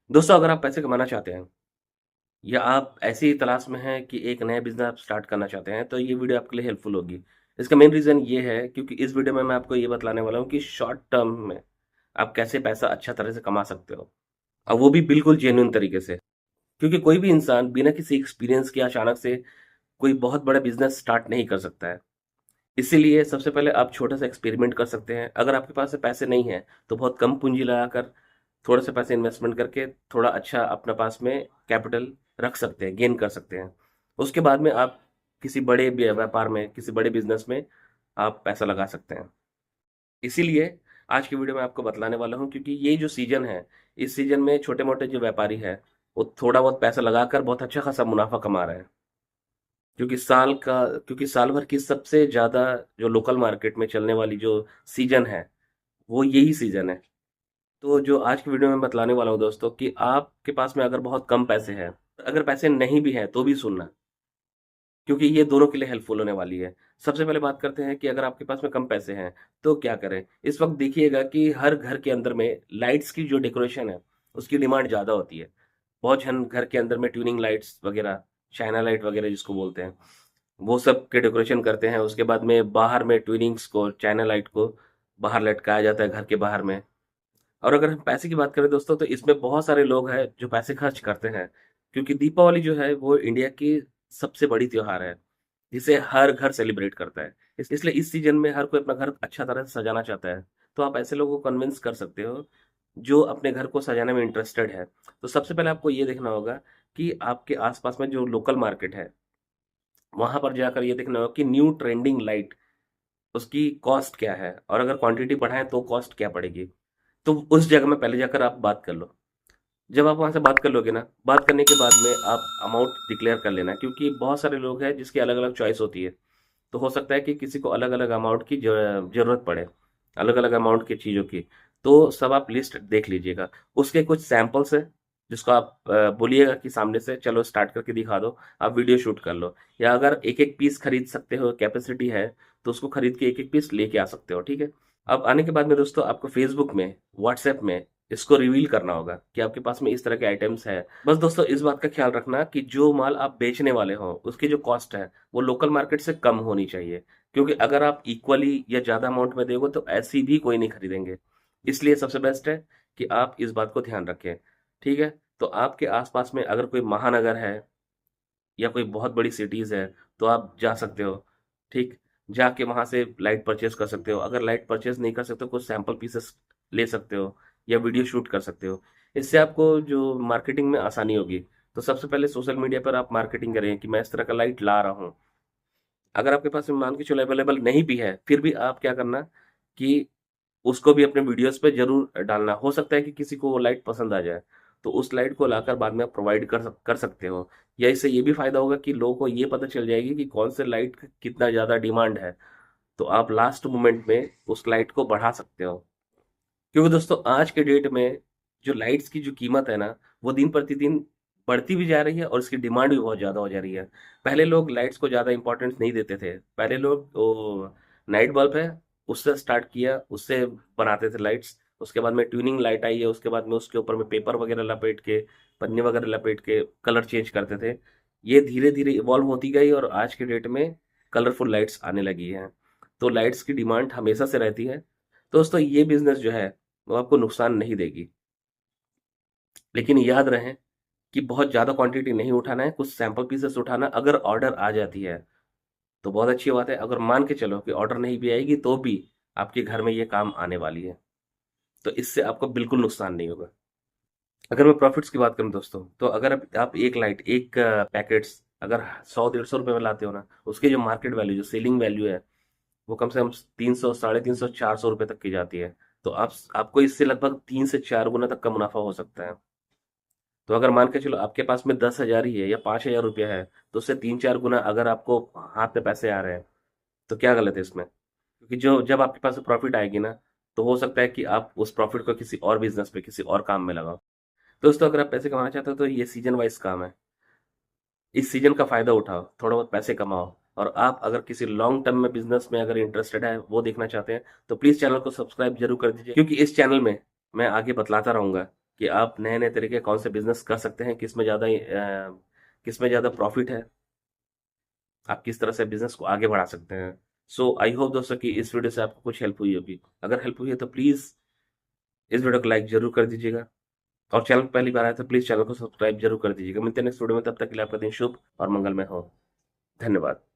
दोस्तों, अगर आप पैसे कमाना चाहते हैं या आप ऐसी तलाश में हैं कि एक नया बिज़नेस आप स्टार्ट करना चाहते हैं, तो ये वीडियो आपके लिए हेल्पफुल होगी। इसका मेन रीज़न ये है क्योंकि इस वीडियो में मैं आपको ये बतलाने वाला हूँ कि शॉर्ट टर्म में आप कैसे पैसा अच्छा तरह से कमा सकते हो और वो भी बिल्कुल जेन्युइन तरीके से। क्योंकि कोई भी इंसान बिना किसी एक्सपीरियंस के अचानक से कोई बहुत बड़ा बिज़नेस स्टार्ट नहीं कर सकता है। इसीलिए सबसे पहले आप छोटा-सा एक्सपेरिमेंट कर सकते हैं। अगर आपके पास पैसे नहीं हैं, तो बहुत कम पूँजी लगाकर थोड़े से पैसे इन्वेस्टमेंट करके थोड़ा अच्छा अपने पास में कैपिटल रख सकते हैं, गेन कर सकते हैं। उसके बाद में आप किसी बड़े व्यापार में, किसी बड़े बिज़नेस में आप पैसा लगा सकते हैं। इसीलिए आज की वीडियो में आपको बतलाने वाला हूँ क्योंकि ये जो सीज़न है, इस सीज़न में छोटे-मोटे जो व्यापारी हैं, वो थोड़ा बहुत पैसा लगाकर बहुत अच्छा खासा मुनाफ़ा कमा रहे हैं। क्योंकि साल भर की सबसे ज़्यादा जो लोकल मार्केट में चलने वाली जो सीज़न है, वो यही सीज़न है। तो जो आज की वीडियो में बतलाने वाला हूँ दोस्तों कि आपके पास में अगर बहुत कम पैसे हैं, अगर पैसे नहीं भी हैं तो भी सुनना, क्योंकि ये दोनों के लिए हेल्पफुल होने वाली है। सबसे पहले बात करते हैं कि अगर आपके पास में कम पैसे हैं, तो क्या करें? इस वक़्त देखिएगा कि हर घर के अंदर में लाइट्स की जो डेकोरेशन है, उसकी डिमांड ज़्यादा होती है। बहुत जन घर के अंदर में ट्यूनिंग लाइट्स वगैरह, चाइना लाइट वगैरह जिसको बोलते हैं, वो सब के डेकोरेशन करते हैं। उसके बाद में बाहर में ट्यूनिंग्स को, चाइना लाइट को बाहर लटकाया जाता है घर के बाहर में। और अगर हम पैसे की बात करें दोस्तों तो इसमें बहुत सारे लोग हैं जो पैसे खर्च करते हैं क्योंकि दीपावली जो है वो इंडिया की सबसे बड़ी त्योहार है जिसे हर घर सेलिब्रेट करता है। इसलिए इस सीजन में हर कोई अपना घर अच्छा तरह से सजाना चाहता है। तो आप ऐसे लोगों को कन्विंस कर सकते हो जो अपने घर को सजाने में इंटरेस्टेड है। तो सबसे पहले आपको ये देखना होगा कि आपके आसपास में जो लोकल मार्केट है वहां पर जाकर ये देखना होगा कि न्यू ट्रेंडिंग लाइट उसकी कॉस्ट क्या है और अगर क्वांटिटी बढ़ाएं तो कॉस्ट क्या पड़ेगी। तो उस जगह में पहले जाकर आप बात कर लो। जब आप वहाँ से बात कर लोगे ना, बात करने के बाद में आप अमाउंट डिक्लेयर कर लेना क्योंकि बहुत सारे लोग हैं जिसकी अलग-अलग चॉइस होती है। तो हो सकता है कि किसी को अलग-अलग अमाउंट की ज़रूरत पड़े, अलग-अलग अमाउंट की चीज़ों की। तो सब आप लिस्ट देख लीजिएगा। उसके कुछ सैंपल्स हैं जिसको आप बोलिएगा कि सामने से चलो स्टार्ट करके दिखा दो, आप वीडियो शूट कर लो। या अगर एक-एक पीस खरीद सकते हो, कैपेसिटी है, तो उसको खरीद के एक-एक पीस लेके आ सकते हो, ठीक है? अब आने के बाद में दोस्तों आपको फ़ेसबुक में, व्हाट्सऐप में इसको रिवील करना होगा कि आपके पास में इस तरह के आइटम्स हैं। बस दोस्तों इस बात का ख्याल रखना कि जो माल आप बेचने वाले हो, उसकी जो कॉस्ट है, वो लोकल मार्केट से कम होनी चाहिए। क्योंकि अगर आप इक्वली या ज़्यादा अमाउंट में दोगे तो ऐसी भी कोई नहीं खरीदेंगे। इसलिए सबसे बेस्ट है कि आप इस बात को ध्यान रखें, ठीक है? तो आपके आस-पास में अगर कोई महानगर है या कोई बहुत बड़ी सिटीज़ है, तो आप जा सकते हो, ठीक? जाके वहाँ से लाइट परचेज़ कर सकते हो। अगर लाइट परचेज़ नहीं कर सकते हो, कुछ सैंपल पीसेस ले सकते हो या वीडियो शूट कर सकते हो। इससे आपको जो मार्केटिंग में आसानी होगी। तो सबसे पहले सोशल मीडिया पर आप मार्केटिंग करें कि मैं इस तरह का लाइट ला रहा हूँ। अगर आपके पास में मान के चलो अवेलेबल नहीं भी है, फिर भी आप क्या करना कि उसको भी अपने वीडियोज़ पे ज़रूर डालना। हो सकता है कि किसी को वो लाइट पसंद आ जाए, तो उस लाइट को लाकर बाद में आप प्रोवाइड कर सकते हो। या इससे ये भी फ़ायदा होगा कि लोगों को ये पता चल जाएगी कि कौन से लाइट का कितना ज़्यादा डिमांड है, तो आप लास्ट मोमेंट में उस लाइट को बढ़ा सकते हो। क्योंकि दोस्तों आज के डेट में जो लाइट्स की जो कीमत है ना, वो दिन प्रतिदिन बढ़ती भी जा रही है और इसकी डिमांड भी बहुत ज़्यादा हो जा रही है। पहले लोग लाइट्स को ज़्यादा इम्पोर्टेंस नहीं देते थे। पहले लोग वो नाइट बल्ब है, उससे स्टार्ट किया, उससे बनाते थे लाइट्स। उसके बाद में ट्यूनिंग लाइट आई है, उसके बाद में उसके ऊपर में पेपर वगैरह लपेट के, पन्नी वगैरह लपेट के कलर चेंज करते थे। ये धीरे-धीरे इवॉल्व होती गई और आज के डेट में कलरफुल लाइट्स आने लगी हैं। तो लाइट्स की डिमांड हमेशा से रहती है। तो दोस्तों ये बिज़नेस जो है वो आपको नुकसान नहीं देगी। लेकिन याद रहे कि बहुत ज़्यादा क्वांटिटी नहीं उठाना है, कुछ सैंपल पीसेस उठाना। अगर ऑर्डर आ जाती है, तो बहुत अच्छी बात है। अगर मान के चलो कि ऑर्डर नहीं भी आएगी, तो भी आपके घर में ये काम आने वाली है। तो इससे आपको बिल्कुल नुकसान नहीं होगा। अगर मैं प्रॉफिट्स की बात करूँ दोस्तों, तो अगर आप एक लाइट, एक पैकेट्स अगर 100-150 रुपए में लाते हो ना, उसकी जो मार्केट वैल्यू, जो सेलिंग वैल्यू है, वो कम से कम 300, साढ़े 300, 400 रुपए तक की जाती है। तो आपको इससे लगभग 3 से 4 गुना तक का मुनाफा हो सकता है। तो अगर मान के चलो आपके पास में 10,000 ही है या 5,000 रुपया है, तो उससे 3-4 गुना अगर आपको हाथ में पैसे आ रहे हैं, तो क्या गलत है इसमें? क्योंकि जो जब आपके पास प्रॉफिट आएगी ना, तो हो सकता है कि आप उस प्रॉफिट को किसी और बिज़नेस पे, किसी और काम में लगाओ। दोस्तों अगर आप पैसे कमाना चाहते हो तो ये सीज़न वाइज़ काम है। इस सीज़न का फ़ायदा उठाओ, थोड़ा बहुत पैसे कमाओ। और आप अगर किसी लॉन्ग टर्म में बिज़नेस में अगर इंटरेस्टेड है, वो देखना चाहते हैं, तो प्लीज़ चैनल को सब्सक्राइब ज़रूर कर दीजिए क्योंकि इस चैनल में मैं आगे बतलाता रहूँगा कि आप नए नए तरीके कौन से बिजनेस कर सकते हैं, किस में ज़्यादा प्रॉफिट है, आप किस तरह से बिजनेस को आगे बढ़ा सकते हैं। सो आई होप दोस्तों कि इस वीडियो से आपको कुछ हेल्प हुई होगी। अगर हेल्प हुई है तो प्लीज़ इस वीडियो को लाइक जरूर कर दीजिएगा, और चैनल पर पहली बार आए तो प्लीज़ चैनल को सब्सक्राइब जरूर कर दीजिएगा। मिलते हैं नेक्स्ट वीडियो में, तब तक के लिए आपका दिन शुभ और मंगलमय हो। धन्यवाद।